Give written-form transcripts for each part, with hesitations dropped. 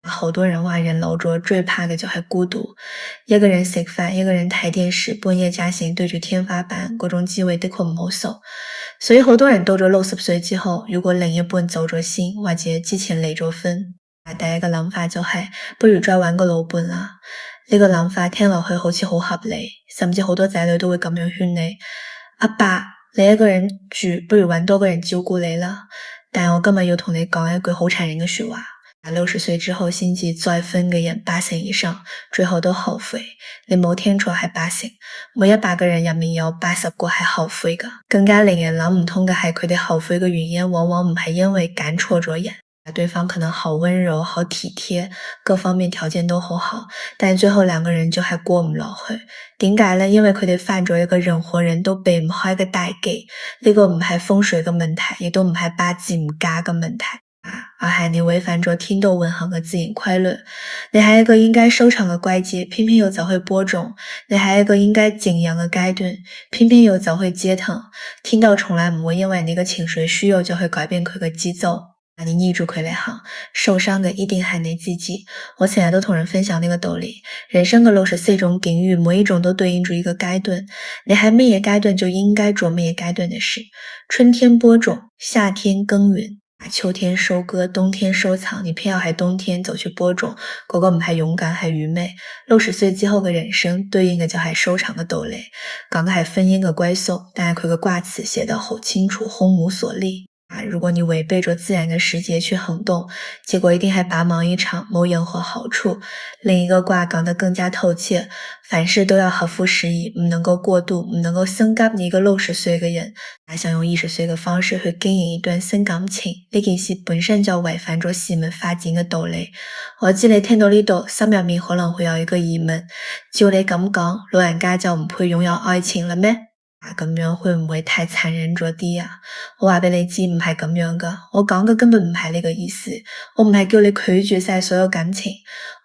好多人话人老咗最怕嘅就係孤獨。一個人食飯，一個人睇電視，半夜加醒對住天花板，嗰種滋味的確唔好受。所以好多人到咗60歲之後，如果另一半走咗先，或者之前離咗婚，第一個諗法就係不如再搵個老伴啦。呢個諗法聽落去好似好合理，甚至好多仔女都會咁樣勸你：阿爸，你一個人住，不如搵多個人照顧你啦。但我今日要同你講一句好殘忍嘅說話，60歲之後先至再婚嘅人80%以上，最後都後悔。你冇聽錯，係80%，每100個人入面有80個係後悔㗎。更加令人諗唔通嘅係佢哋後悔嘅原因，往往唔係因為揀錯咗人，對方可能好溫柔、好體貼，各方面條件都好好，但最後兩個人就係過唔落去。點解呢？因為佢哋犯咗一個任何人都避唔開嘅大忌。呢個唔係風水嘅問題，亦都唔係八字唔夾嘅問題，而係你違反咗天道永恆嘅自然規律。你係一個應該收場嘅季節，偏偏又走去播種；你係一個應該靜養嘅階段，偏偏又走去折騰。天道從來唔會因為你嘅情緒需要就去改變佢嘅節奏。你逆住佢嚟行，受傷嘅一定係你自己。我成日都同人分享呢個道理，人生嘅64種境遇，每一種都對應住一個階段，你喺乜嘢階段就應該做乜嘢階段嘅事。春天播種，夏天耕耘，秋天收割，冬天收藏，你偏要喺冬天走去播種，嗰個唔係勇敢，係愚昧。60歲之後嘅人生對應嘅就係收場嘅道理，講嘅係婚姻嘅歸宿，但係佢嘅卦辭寫得好清楚，空無所利。如果你違背着自然的時節去行動，結果一定係白忙一場，冇任何好處。另一個卦講得更加透徹，凡事都要合乎時宜，唔能夠過度，唔能夠升級。你一個60歲嘅人，想用20歲嘅方式去經營一段新感情，呢件事本身就違反咗時運發展嘅道理。我知你聽到呢度，心入面可能會有一個疑問，照你咁講，老人家就唔配擁有愛情啦咩？咁樣會唔會太殘忍咗啲啊？我話俾你知唔係咁樣噶，我講嘅根本唔係呢個意思，我唔係叫你拒絕晒所有感情，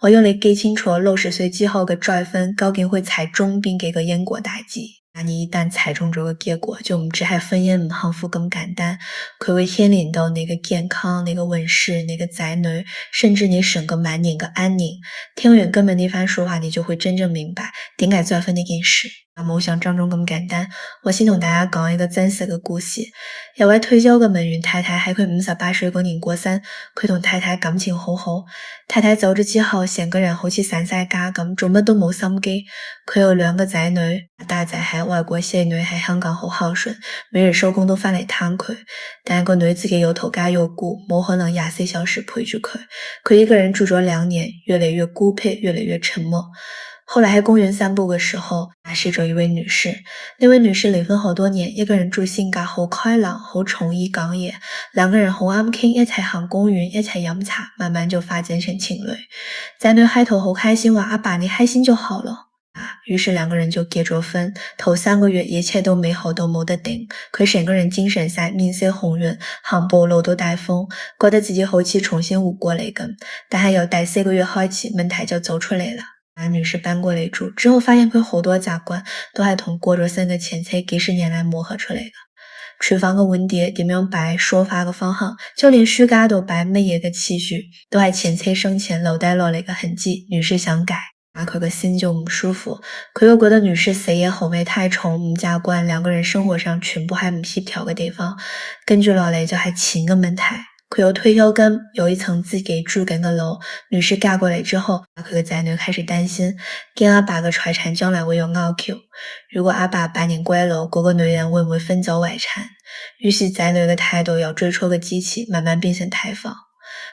我要你記清楚60歲之後嘅再婚究竟會踩中邊幾個因果大忌。你一旦踩中咗個結果，就唔止係婚姻唔幸福咁簡單，佢會牽連到你嘅健康、你嘅運勢、你嘅仔女，甚至你整個晚年嘅安寧。聽完根本呢番說話，你就會真正明白點解再婚呢件事冇想象中咁簡單。我先同大家講一個真實嘅故事。有位退休嘅文員太太喺佢58歲嗰年過身，佢同太太感情好好。太太走咗之後，成個人好似散晒家咁，做乜都冇心機。佢有2個仔女，大仔喺外國，細女喺香港好孝順，每日收工都返嚟探佢。但係個女自己又頭家又顧，冇可能24小時陪住佢。佢一個人住咗2年，越嚟越孤僻，越嚟越沉默。後來喺公園散步嘅時候，認識咗一位女士。呢位女士離婚好多年，一個人住性格好開朗，好寵意講嘢，2個人好啱傾，一齊行公園，一齊飲茶，慢慢就發展成情侶。仔女開頭好開心話：阿爸你開心就好了。於是2個人就結咗婚，頭3個月一切都美好到冇得頂。佢成個人精神晒，面色紅潤，行步路都帶風，覺得自己好似重新活過嚟咁。但係由第4個月開始，問題就走出嚟啦。女士搬過嚟住之後，發現佢好多習慣都係同過咗身嘅前妻幾十年來磨合出嚟嘅。廚房嘅碗碟點樣擺，梳化嘅方向，就連書架度擺乜嘢嘅器具，都係前妻生前留低落嚟嘅痕跡。女士想改，佢個心就唔舒服，佢又覺得女士死嘢口味太重，唔習慣，2個人生活上全部係唔協調嘅地方。跟住落嚟就係錢嘅問題。佢有退休金，有一層自己住緊嘅樓。女士嫁過嚟之後，佢嘅仔女開始擔心，驚阿爸嘅財產將來會有拗撬。如果阿爸百年歸老，嗰個女人會唔會分走遺產？於是仔女嘅態度由追初嘅支持，慢慢變成提防。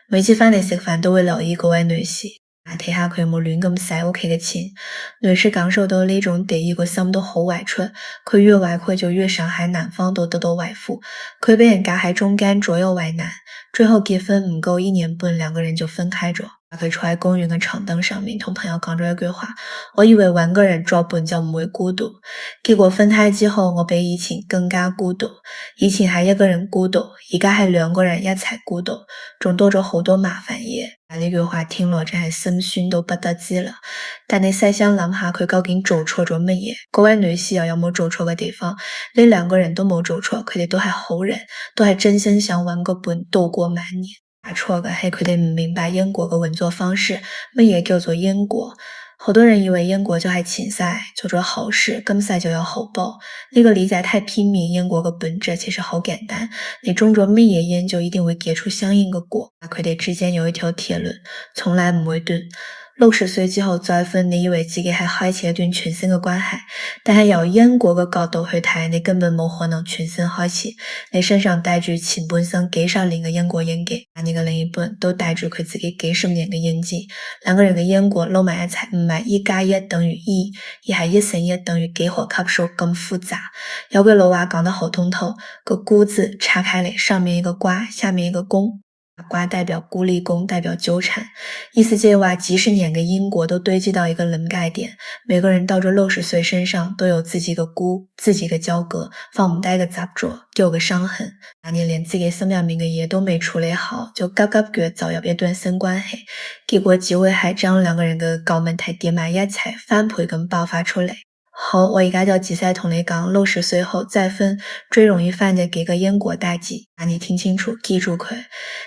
每次返嚟食飯都會留意嗰位女士，睇下佢有冇亂咁使屋企嘅錢。女士感受到呢種得意個心都好委屈，佢越委屈就越想喺男方度得到維護，佢俾人夾喺中間，左右為難。最後結婚唔夠1年半，2個人就分開咗。佢坐喺公園嘅長凳上面，同朋友講咗一句話：我以為搵個人作伴就唔會孤獨，結果分開之後，我比以前更加孤獨。以前係一個人孤獨，而家係2個人一齊孤獨，仲多咗好多麻煩嘢。呢句話聽落真係心酸到不得之啦。但你細心諗下，佢究竟做錯咗乜嘢？嗰位女士又有冇做錯嘅地方？呢2個人都冇做錯，佢哋都係好人，都係真心想搵個伴度過晚年。错的还佢哋唔明白因果嘅運作方式，乜嘢叫做因果？好多人以為因果就係前世做咗好事，今世就有好報。呢個理解太片面，因果嘅本質其實好簡單，你種咗乜嘢因就一定會結出相應嘅果。佢哋之間有一條鐵律，從來唔會斷。60歲之後再婚，你以為自己係開始一段全新嘅關係，但係由因果嘅角度去睇，你根本冇可能全新開始。你身上帶住前半生幾十年嘅因果印記，你嘅另一半都帶住佢自己幾十年嘅印記，兩個人嘅因果撈埋一齊，唔係1+1等於2，而係1乘1等於幾何級數咁複雜。有句老話講得好通透，個孤字拆開嚟，上面一個瓜，下面一個弓。瓜代表孤立，弓代表糾纏，意思即係話幾十年嘅因果都堆積到一個臨界點，每個人到咗60歲身上都有自己嘅菇，自己嘅交割，放唔低嘅執着，有個傷痕。你連自己心入面嘅嘢都未處理好，就急急腳走入一段新關係，結果只會係將兩個人嘅舊問題疊埋一齊，翻倍咁爆發出嚟。好，我而家就仔細同你講60歲後再婚最容易犯嘅幾個因果大忌，你聽清楚，記住佢。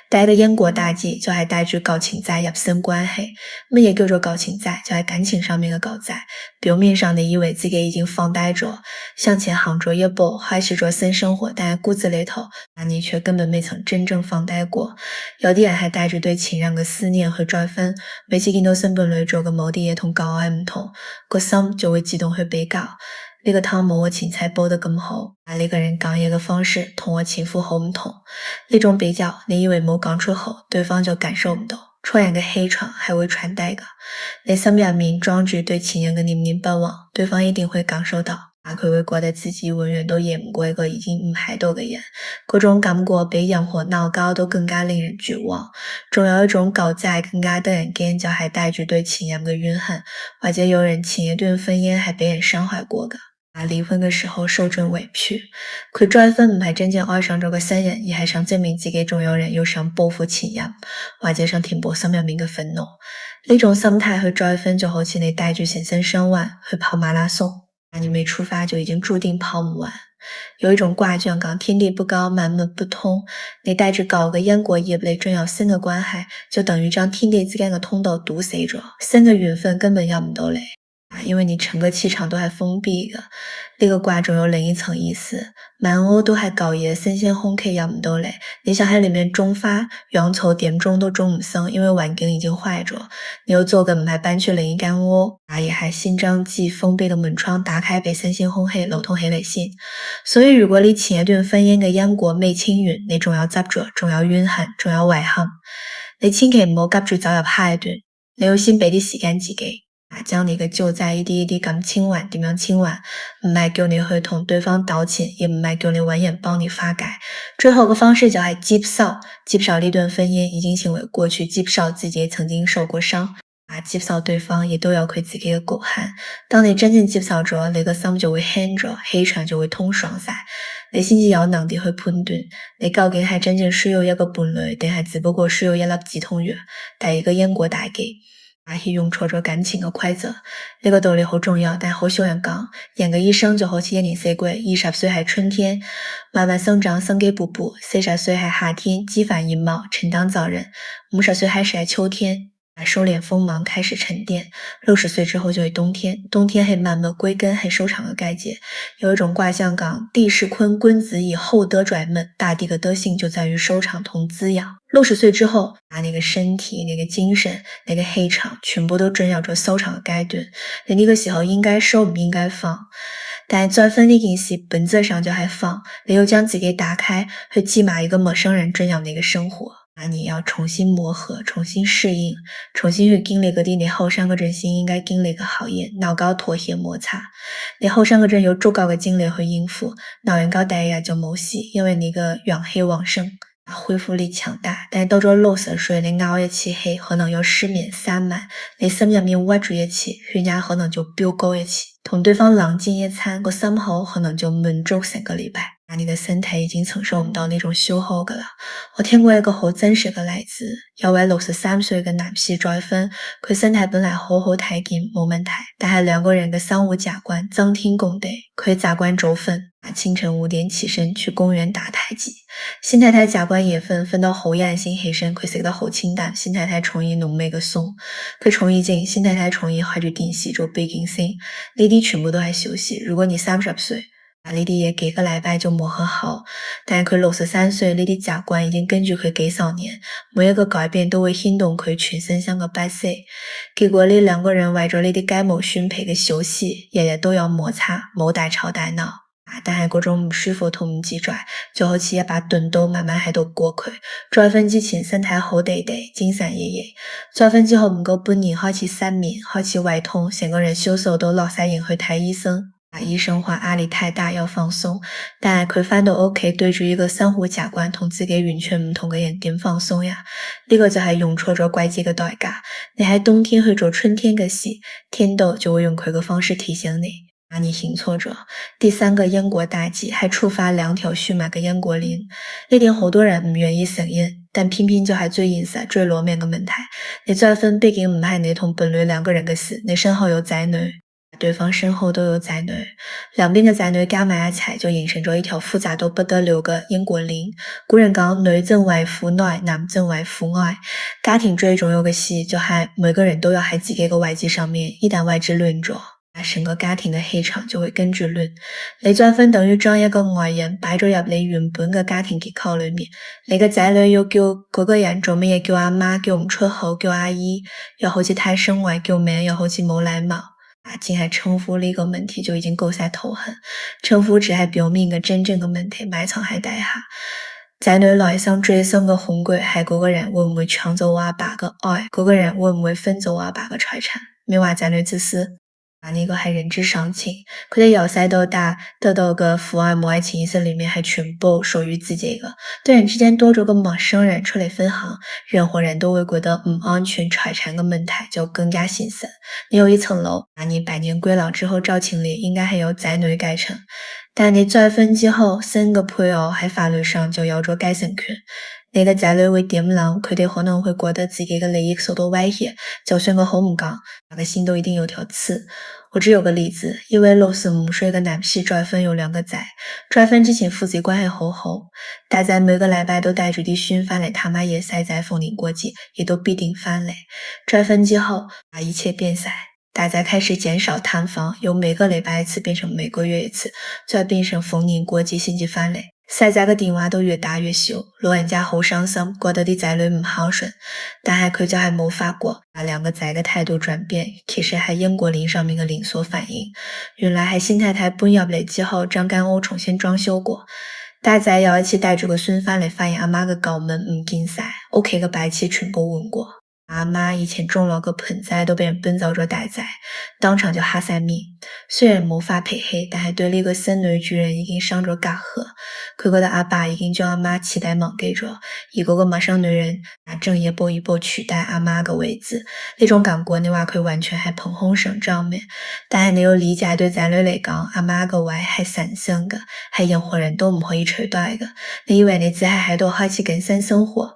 第一個因果大忌就係帶住舊情債入新關係。乜嘢叫做舊情債？就係感情上面嘅舊債。表面上你以為自己已經放低咗，向前行咗一步，開始咗新生活，但係骨子裏頭，你卻根本未曾真正放低過。有啲人係帶住對前任嘅思念去再婚，每次見到新伴侶做嘅某啲嘢同舊愛唔同，個心就會自動去比較。呢個湯冇我前妻煲得咁好，呢個人講嘢嘅方式同我前夫好唔同。呢種比較，你以為冇講出口，對方就感受唔到。錯人嘅氣場係會傳遞㗎。你心入面裝住對前任嘅念念不忘，對方一定會感受到。佢會覺得自己永遠都贏唔過一個已經唔喺度嘅人，嗰種感覺比任何鬧交都更加令人絕望。仲有一種舊債更加得人驚，就係帶住對前任嘅怨恨，或者有人前一段婚姻係俾人傷害過㗎。離婚嘅時候受盡委屈，佢再婚唔係真正愛上咗個新人，而係想證明自己仲有人，又想報復前任，或者想填補心入面嘅憤怒。呢種心態去再婚就好似你帶住成身傷患去跑馬拉松，你未出發就已經注定跑唔完。有一種卦象講天地不高，萬物不通。你帶住舊嘅因果業嚟進入新嘅關係，就等於將天地之間嘅通道堵死咗，新嘅緣分根本入唔到嚟。因為你整個氣場都係封閉嘅。呢個卦仲有另一層意思，滿屋都係舊嘢，新鮮空氣入唔到嚟。你想喺裏面種花，洋蔥點種都種唔生，因為環境已經壞咗。你要做嘅唔係搬去另一間屋，而係先將既封閉嘅門窗打開，俾新鮮空氣流通起嚟先。所以如果你前一段婚姻嘅因果未清完，你仲有執着，仲有怨恨，仲有遺憾，你千祈唔好急住走入下一段，你要先俾啲時間自己。將你嘅舊債一啲一啲咁清完，點樣清完？唔係叫你去同對方道歉，也唔係叫你揾人幫你化解。最後嘅方式就係接受，接受呢段婚姻已經成為過去，接受自己曾經受過傷，接受對方亦都有佢自己嘅局限。當你真正接受咗，你個心就會輕咗，氣場就會通爽晒，你先至有能力去判斷，你究竟係真正需要一個伴侶，定係只不過需要一粒止痛藥。第一個因果大忌。用錯咗感情嘅規則，呢個道理好重要，但好少人講。人嘅一生就好似一年四季，20歲係春天，慢慢生長，生機勃勃；40歲係夏天，枝繁葉茂，成當早人；50歲開始係秋天，收斂鋒芒，開始沉澱；60歲之後就係冬天，冬天係慢慢歸根，係收場嘅季節。有一種卦象講，地勢坤，君子以厚德拽孟，大地嘅德性就在於收場同滋養。60歲之後，你嘅身體、你嘅精神、你嘅氣場全部都進入咗收場嘅階段，你呢個時候應該收唔應該放。但係再婚呢件事本質上就係放，你要將自己打開，去接納一個陌生人進入你嘅生活，你要重新磨合，重新適應，重新去經歷嗰啲你後生嗰陣先應該經歷嘅考驗，鬧交、妥協、摩擦。你後生嗰陣有足夠嘅精力去應付，鬧完交第一日就冇事，因為你嘅陽氣旺盛，恢復力強大。但係到咗60歲，你拗一次氣可能要失眠3晚，你心入面屈住一次，血壓可能就飆高一次，同對方冷戰一餐，個心口可能就悶足成個禮拜。你的身體已經承受唔到呢種消耗㗎啦。我聽過一個好真實嘅例子，有位63歲嘅男士再婚，佢身體本來好好睇見冇問題，但係兩個人嘅生活習慣爭天共地。佢習慣早瞓，清晨5點起身去公園打太極。新太太習慣夜瞓到好晏先起身，佢食得好清淡。新太太從意濃味嘅餸，佢從意靜，新太太從意開住電視做背景聲。呢啲全部都係小事。如果你30歲，呢啲嘢幾個禮拜就磨合好，但係佢63歲，呢啲習慣已經跟住佢幾十年，每一個改變都會牽動佢全身像個百歲。結果呢兩個人為咗呢啲雞毛蒜皮嘅小事，日日都有摩擦，冇大吵大鬧。但係嗰種唔舒服同唔自在，就好似一把鈍刀慢慢喺度割佢。再婚之前身體好地地，精神奕奕，再婚之後唔夠半年開始失眠，開始胃痛，成個人消瘦到落晒型去睇醫生。醫生話壓力太大要放鬆，但係佢返到屋企對住一個生活習慣同自己完全唔同嘅人點放鬆呀？呢個就係用錯咗季節嘅代價。你喺冬天去做春天嘅事，天道就會用佢嘅方式提醒你，你行錯咗。第3個因果大忌係觸發2條血脈嘅因果鏈，呢點好多人唔願意承認，但偏偏就係最現實最攞命嘅問題。你再婚畢竟唔係你同伴侶兩個人嘅事，你身後有仔女，對方身後都有仔女，兩邊嘅仔女加埋一齊就形成咗一條複雜到不得了嘅因果鏈。古人講女正為夫內，男正為夫外。家庭最重要嘅事就係每個人都要喺自己嘅位置上面，一旦位置亂咗，成個家庭嘅氣場就會跟住亂。你再婚等於將一個外人擺咗入你原本嘅家庭結構裏面，你嘅仔女要叫嗰個人做乜嘢叫阿媽，叫唔出口叫阿姨，又好似太生位叫名，又好似冇禮貌。淨係稱呼呢個問題就已經夠晒頭痕，稱呼只係表面嘅，真正嘅問題埋藏喺底下。仔女內心最深嘅恐懼係嗰個人會唔會搶走我阿爸嘅愛，嗰個人會唔會分走我阿爸嘅財產。咪話仔女自私，呢個係人之常情。佢哋由細到大得到嘅父愛母愛潛意識裏面係全部屬於自己嘅，對人之間多咗個陌生人出嚟分享，任何人都會覺得唔安全，財產嘅問題就更加顯神。你有一層樓，你百年歸老之後照清理應該係由仔女繼承，但你再婚之後新嘅配偶喺法律上就有咗繼承權。你嘅仔女會點諗？佢哋可能會覺得自己嘅利益受到威脅，就算個好唔講，個心都一定有條刺。我只有個例子，一位65歲嘅男士再婚有2個仔，再婚之前父子關係好好，大仔每個禮拜都帶住啲孫返嚟探阿爺細仔逢年過節，亦都必定返嚟。再婚之後，一切變晒，大仔開始減少探訪，由每個禮拜1次變成每個月1次，再變成逢年過節先至返嚟。細仔嘅電話都越打越少，老人家好傷心，覺得啲仔女唔孝順，但係佢就係冇發覺2個仔嘅態度轉變，其實係因果鏈上面嘅連鎖反應。原來係新太太搬入嚟之後，將間屋重新裝修過，大仔有一次帶住個孫返嚟，發現阿媽嘅舊門唔見晒，屋企嘅擺設全部換過。阿媽以前種落個盆栽都被人搬走咗大仔，當場就黑晒面。雖然冇發脾氣，但係對呢個新女主人已經生咗隔閡。佢覺得阿爸已經將阿媽期待忘記咗，而嗰個陌生女人正一步一步取代阿媽嘅位置。呢種感覺你話佢完全係憑空想象咩？但係你要理解，對仔女嚟講，阿媽嘅位係神聖嘅，係任何人都唔可以取代嘅。你以為你只係喺度開始緊新生活，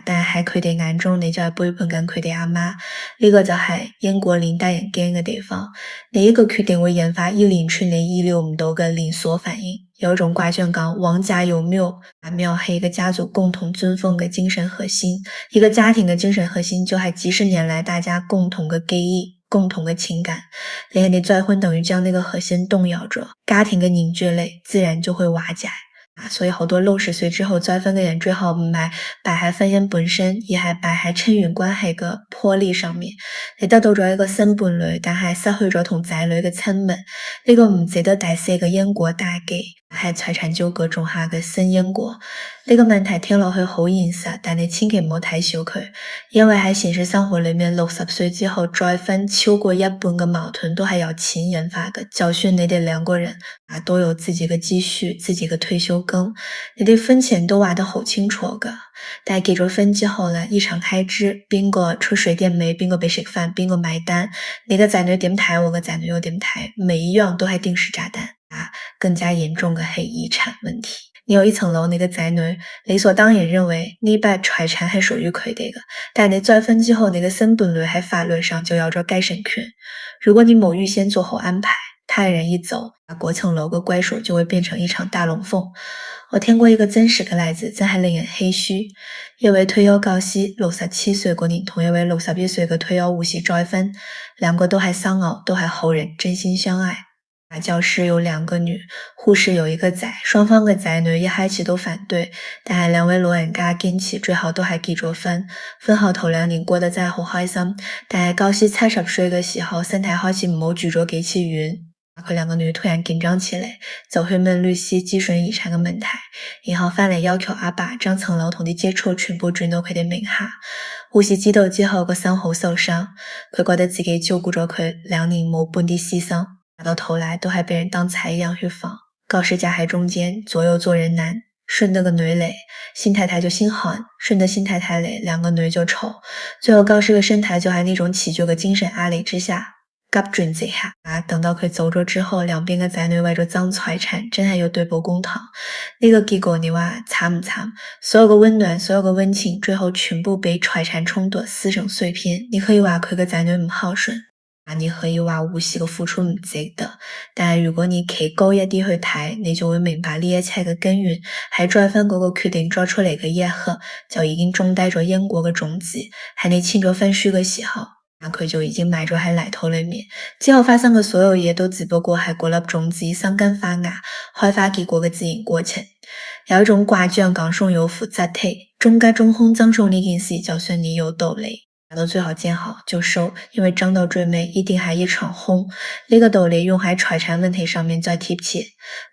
但係喺佢哋眼中你就係背叛緊佢哋阿媽。呢個就係因果鏈帶人驚嘅地方。你一個決定會引發一連串你意料唔到嘅連鎖反應。有一種卦象講，王家有廟，廟係一個家族共同尊奉嘅精神核心。一個家庭嘅精神核心就係幾十年來大家共同嘅記憶，共同嘅情感。你再婚等於將呢個核心動搖咗，家庭嘅凝聚力自然就會瓦解。所以好多60歲之後再婚嘅人最好唔係擺喺婚姻本身，而係擺喺親緣關係嘅魄力上面。你得到咗一個新伴侶，但係失去咗同仔女嘅親密，呢個唔值得第4個因果大忌，係財產糾葛種下嘅新因果。呢個問題聽落去好現實，但你千祈唔好睇小佢，因為喺現實生活裏面60歲之後再婚超過一半嘅矛盾都係由錢引發嘅。就算你哋2個人都有自己嘅積蓄，自己嘅退休金，你哋分錢都話得好清楚㗎。但係結咗婚之後呢，日常開支，邊個出水電煤，邊個俾食飯，邊個買單，你嘅仔女點睇，我嘅仔女又點睇，每一樣都係定時炸彈。话，更加严重的是遗产问题。你有一层楼，你的仔女理所当然认为呢筆財產係屬於佢哋嘅，但你再婚之後，你的新伴侶喺法律上就有咗繼承權。如果你冇預先做好安排，他人一走，嗰層樓嘅歸屬就會變成一場大龍鳳。我聽過一個真實嘅例子，真係令人唏噓。一位退休教師67歲嗰年同一位61歲嘅退休護士再婚，兩個都係喪偶，都係好人，真心相愛。教師有2個女，護士有1個仔，雙方嘅仔女一開始都反對，但係兩位老人家堅持最後都係結咗婚。婚後頭2年過得真係好開心，但係教師70歲嘅時候，身體開始唔好，住咗幾次院。佢2個女突然緊張起嚟，就去問律師諮詢遺產嘅問題，然後翻嚟要求阿爸將層樓同啲積蓄全部轉到佢哋名下。護士知道之後個心好受傷，佢覺得自己照顧咗佢2年冇半啲犧牲，到頭來都係被人當財一樣去放。教師夾喺中間，左右做人難，順得個女嚟，新太太就心寒，順得新太太嚟，2個女就愁。最後教師嘅身體就喺呢種持續嘅精神壓力之下急轉直下。等到佢走咗之後，兩邊嘅仔女為咗爭財產，真係要對簿公堂。呢個結果你話慘唔慘？所有嘅溫暖，所有嘅溫情，最後全部被財產衝奪，撕成碎片。你可以話佢嘅仔女唔孝順，你可以話護士嘅付出唔值得，但係如果你企高一啲去睇，你就會明白呢一切嘅根源喺再婚嗰個決定作出嚟嘅一刻，就已經種低咗因果嘅種子，喺你簽咗婚書嘅時候，佢就已經埋咗喺泥土裏面。之後發生嘅所有嘢都只不過係嗰粒種子生根發芽、開花結果嘅自然過程。有一種卦象講送有福則退，中吉中凶爭送呢件事，就算你有道理，到最後見好就收，因為爭到最尾一定係一場空。呢個道理用喺財產問題上面再貼切。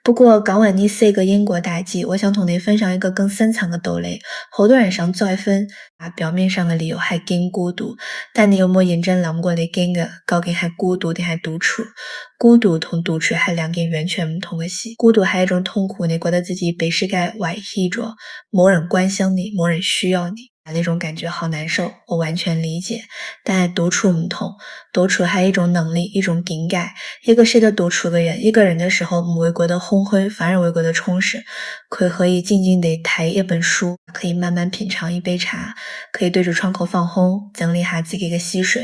不過講完呢4個因果大忌，我想同你分享一個更深層嘅道理。好多人想再婚，表面上嘅理由係驚孤獨，但你有冇認真諗過你驚嘅究竟係孤獨定係獨處？孤獨同獨處係2件完全唔同嘅事。孤獨係一種痛苦，你覺得自己被世界遺棄咗，冇人關心你，冇人需要你，那種感覺好難受，我完全理解。但係獨處唔同，獨處係一種能力，一種境界。一個識得獨處嘅人，一個人嘅時候唔會覺得空虛，反而會覺得充實。佢可以靜靜地睇一本書，可以慢慢品嘗一杯茶，可以對住窗口放空，整理下自己嘅思緒。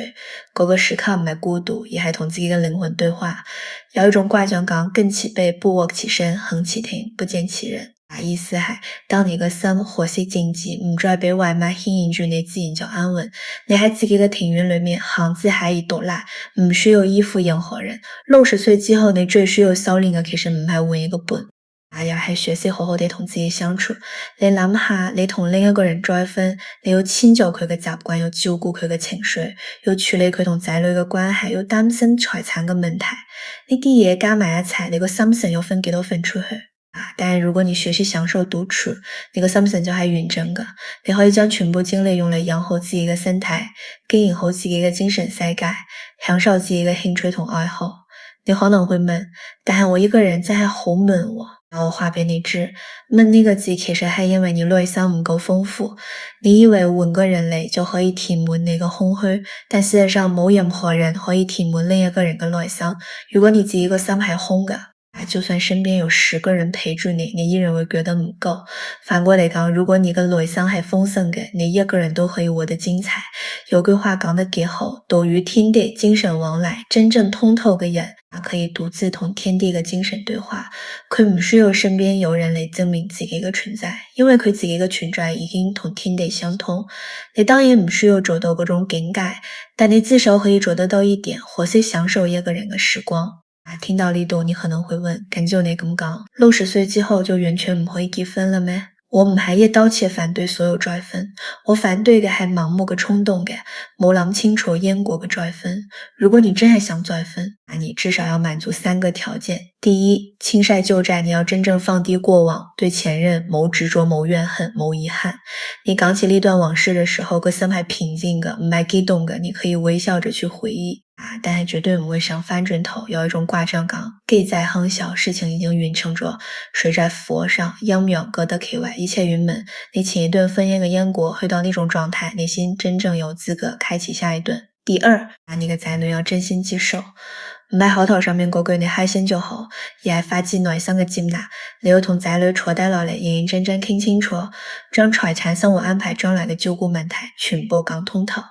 嗰個時刻唔係孤獨，而係同自己嘅靈魂對話。有一種卦象講，更其背，不臥其身，橫其庭，不見其人。意思係，當你個心火色靜寂，唔再被外貌牽引住，你自然就安穩。你喺自己嘅庭院裏面，行之可以獨立，唔需要依附任何人。60歲之後，你最需要修煉嘅其實唔係換一個伴，而係學識好好地同自己相處。你諗下，你同另一個人再婚，你要遷就佢嘅習慣，要照顧佢嘅情緒，要處理佢同仔女嘅關係，要擔心財產嘅問題。呢啲嘢加埋一齊，你個心神要分幾多份出去？但係如果你學習享受獨處，你個心神就係完整嘅，你可以將全部精力用嚟養好自己嘅身體，經營好自己嘅精神世界，享受自己嘅興趣同愛好。你可能會問，但係我一個人真係好悶喎。那我話俾你知，悶呢個字其實係因為你內心唔夠豐富。你以為換個人嚟就可以填滿你個空虛，但事實上冇任何人可以填滿另一個人嘅內心。如果你自己個心係空嘅，就算身邊有10個人陪住你，你依然會覺得唔夠。反過嚟講，如果你嘅內心係豐盛嘅，你一個人都可以活得精彩。有句話講得幾好，道與天地精神往來，真正通透嘅人可以獨自同天地嘅精神對話。佢唔需要身邊有人嚟證明自己嘅存在，因為佢自己嘅存在已經同天地相通。你當然唔需要做到嗰種境界，但你至少可以做得到一點，學識享受一個人嘅時光。聽到呢度，你可能會問，咁就你咁講，60歲之後就完全唔可以結婚了咩？我唔係一刀切反對所有再婚，我反對嘅係盲目嘅衝動嘅，冇諗清楚因果嘅再婚。如果你真係想再婚，那你至少要滿足3個條件。第一，清曬舊債，你要真正放低過往，對前任冇執着、冇怨恨、冇遺憾。你講起呢段往事嘅時候，個心係平靜嘅，唔係激動嘅，你可以微笑着去回憶。但係絕對唔會想翻轉頭。有一種卦象講，機在亨曉，事情已經完成咗，水在佛上，陰陽各得其位，一切圓滿。你前一段婚姻嘅因果去到呢種狀態，你先真正有資格開啟下一段。第二，你嘅仔女要真心接受。唔係口頭上面嗰句你開心就好，而係發自內心嘅接納。你要同仔女坐低落嚟，認認真真傾清楚，將財產、生活安排、將來嘅照顧問題全部講通透。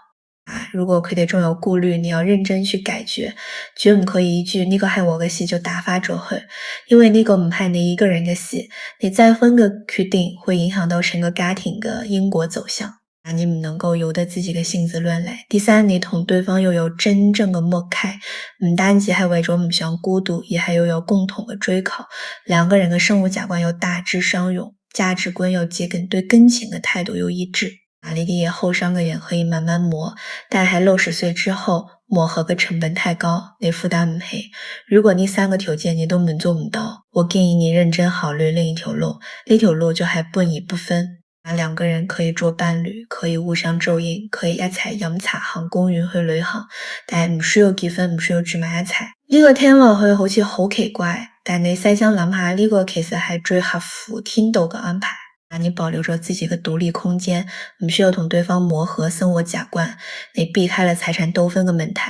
如果佢哋仲有顧慮，你要認真去解決，絕唔可以一句呢個係我嘅事就打發咗去，因為呢個唔係你一個人嘅事，你再婚嘅決定會影響到成個家庭嘅因果走向。你唔能夠由得自己嘅性子亂嚟。第三，你同對方要有真正嘅默契，唔單止係為咗唔想孤獨，而係要有共同嘅追求，兩個人嘅生活習慣要大致相容，價值觀要接近，對感情嘅態度要一致。呢啲嘢後生嘅人可以慢慢磨，但係60歲之後磨合嘅成本太高，你負擔唔起。如果呢三個條件你都滿足唔到，我建議你認真考慮另一條路，呢條路就係半而不分。兩個人可以做伴侶，可以互相照應，可以一齊飲茶、行公園、去旅行，但係唔需要結婚，唔需要住埋一齊。呢個聽落去好似好奇怪，但你細心諗下，呢個其實係最合乎天道嘅安排。你保留着自己嘅獨立空間，唔需要同對方磨合生活習慣，你避開了財產糾紛嘅問題，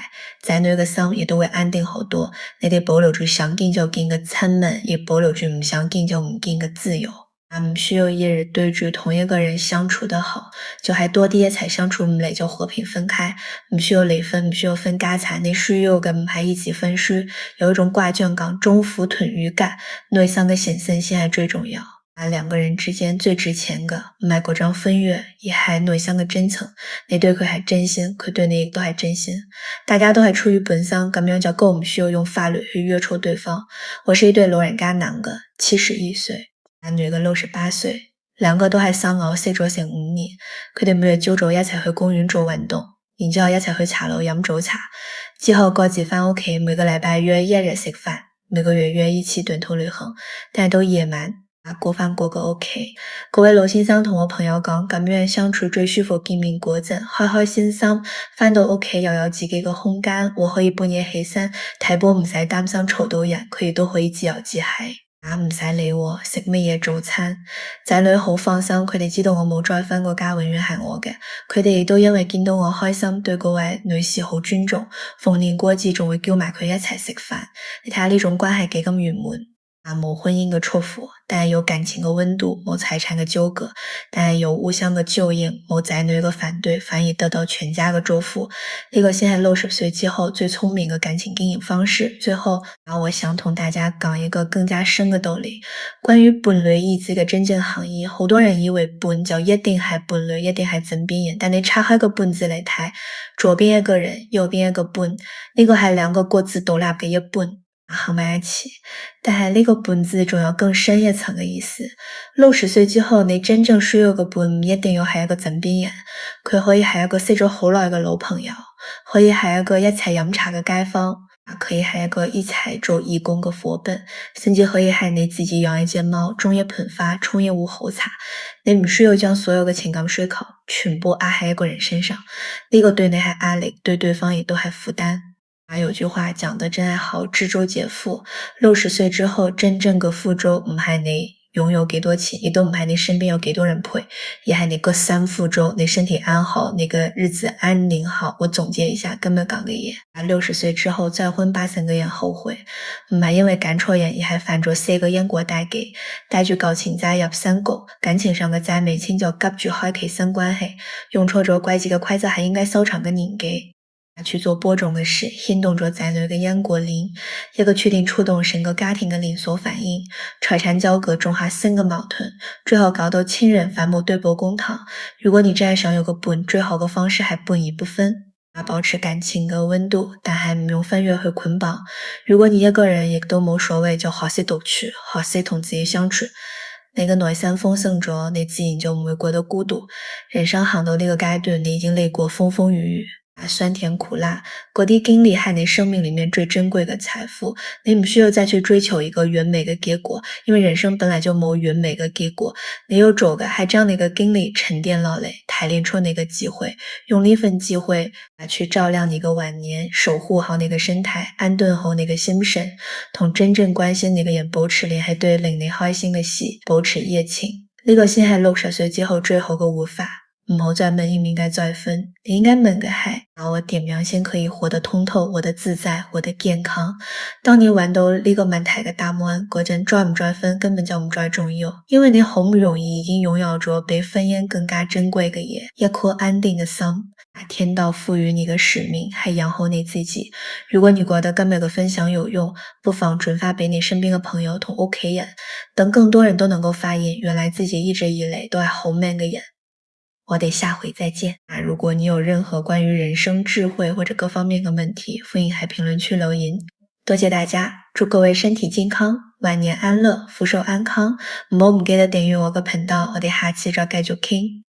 仔女嘅心也都會安定好多。你哋保留住想見就見嘅親密，也保留住唔想見就唔見嘅自由。唔需要一日對住同一個人相處得好，就係多啲一齊相處唔嚟就和平分開。唔需要離婚，唔需要分家產，你需要嘅唔係一起分書，有一種掛卷港中腐囤魚感，內心嘅顯身先係最重要。兩個人之間最值錢嘅唔係嗰張婚約，而係內心嘅真誠。你對佢係真心，佢對你亦都係真心。大家都係出於本心，咁樣就夠唔需要用法律去約束對方。我是一對老人家男嘅71歲，女嘅68歲，兩個都係生偶識咗成5年。佢哋每日朝早一齊去公園做運動，然之後一齊去茶樓飲早茶，之後各自返屋企，每個禮拜約一日食飯，每個月約一次短途旅行，但係都野蠻。過返個個屋企。各位老先生同我朋友講，咁樣相處最舒服，見面嗰陣開開心心，返到屋企又有自己嘅空間，我可以半夜起身睇波，唔使擔心嘈到人，佢哋都可以自由自喺。唔使理我食乜嘢早餐，仔女好放心，佢哋知道我冇再婚，個家永遠係我嘅。佢哋亦都因為見到我開心，對嗰位女士好尊重，逢年過節仲會叫埋佢一齊食飯。你睇下呢種關係幾咁圓滿。冇婚姻嘅束縛，但係有感情嘅溫度，冇財產嘅糾葛，但係有互相嘅照應，冇仔女嘅反對，反而得到全家嘅祝福。呢個先係60歲之後最聰明嘅感情經營方式。最後，我想同大家講一個更加深嘅道理，關於伴侶一字嘅真正含義。好多人以為伴就一定係伴侶，一定係枕邊人，但你拆開個伴字嚟睇，左邊一個人，右邊一個伴，呢個係兩個各自獨立嘅一半。合埋一起，但係呢個伴字仲有更深一層嘅意思。60歲之後，你真正需要嘅伴唔一定要係一個枕邊人，佢可以係一個識咗好耐嘅老朋友，可以係一個一齊飲茶嘅街坊，可以係一個一齊做義工嘅夥伴，甚至可以係你自己養一隻貓，種一盆花，沖一壺好茶。你唔需要將所有嘅情感需求全部壓喺一個人身上，呢個對你係壓力，對對方亦都係負擔。有句話講得真係好，知舟解富。60歲之後，真正嘅富足唔係你擁有幾多錢，亦都唔係你身邊有幾多人陪，而係你個心富足，你身體安好，你個日子安寧好。我總結一下今日講嘅嘢，60歲之後再婚80%嘅人後悔，唔係因為揀錯人，而係犯咗4個因果大忌，帶住舊情債入新局，感情上嘅債未清就急住開啟新關係，用錯咗規則嘅規則係應該收場嘅年紀。去做播種嘅事，牽動咗仔女嘅因果鏈，一個確定觸動成個家庭嘅連鎖反應，財產交割種下新嘅矛盾，最後搞到親人反目對簿公堂。如果你真係想有個伴，最好嘅方式係半而不分，保持感情嘅溫度，但係唔用婚約去捆綁。如果你一個人亦都冇所謂，就學識獨處，學識同自己相處。你嘅內心豐盛咗，你自然就唔會覺得孤獨。人生行到呢個階段，你已經歷過風風雨雨。酸甜苦辣，嗰啲經歷係你生命裏面最珍貴嘅財富，你唔需要再去追求一個完美嘅結果，因為人生本來就冇完美嘅結果，你要做嘅係將你嘅經歷沉澱落嚟，提煉出你嘅智慧，用呢份智慧去照亮你嘅晚年，守護好你嘅身體，安頓好你嘅心神，同真正關心你嘅人保持聯繫，對令你開心嘅事保持熱情，呢個先係60歲之後最好嘅活法。唔好再問應唔應該再分，你應該問嘅係，我點樣先可以活得通透、活得自在、活得健康？當你揾到呢個問題嘅答案嗰陣，再唔再分根本就唔再重要，因為你好唔容易已經擁有咗比婚姻更加珍貴嘅嘢，一顆安定嘅心。天道賦予你嘅使命係養好你自己。如果你覺得今日嘅分享有用，不妨轉發俾你身邊嘅朋友同屋企人，等更多人都能夠發現，原來自己一直以嚟都係好 man 嘅人。我哋下回再見。如果你有任何關於人生智慧或者各方面嘅問題，歡迎喺評論區留言。多謝大家，祝各位身體健康，晚年安樂，福壽安康。唔好唔記得訂閱我個頻道，我哋下次再繼續傾。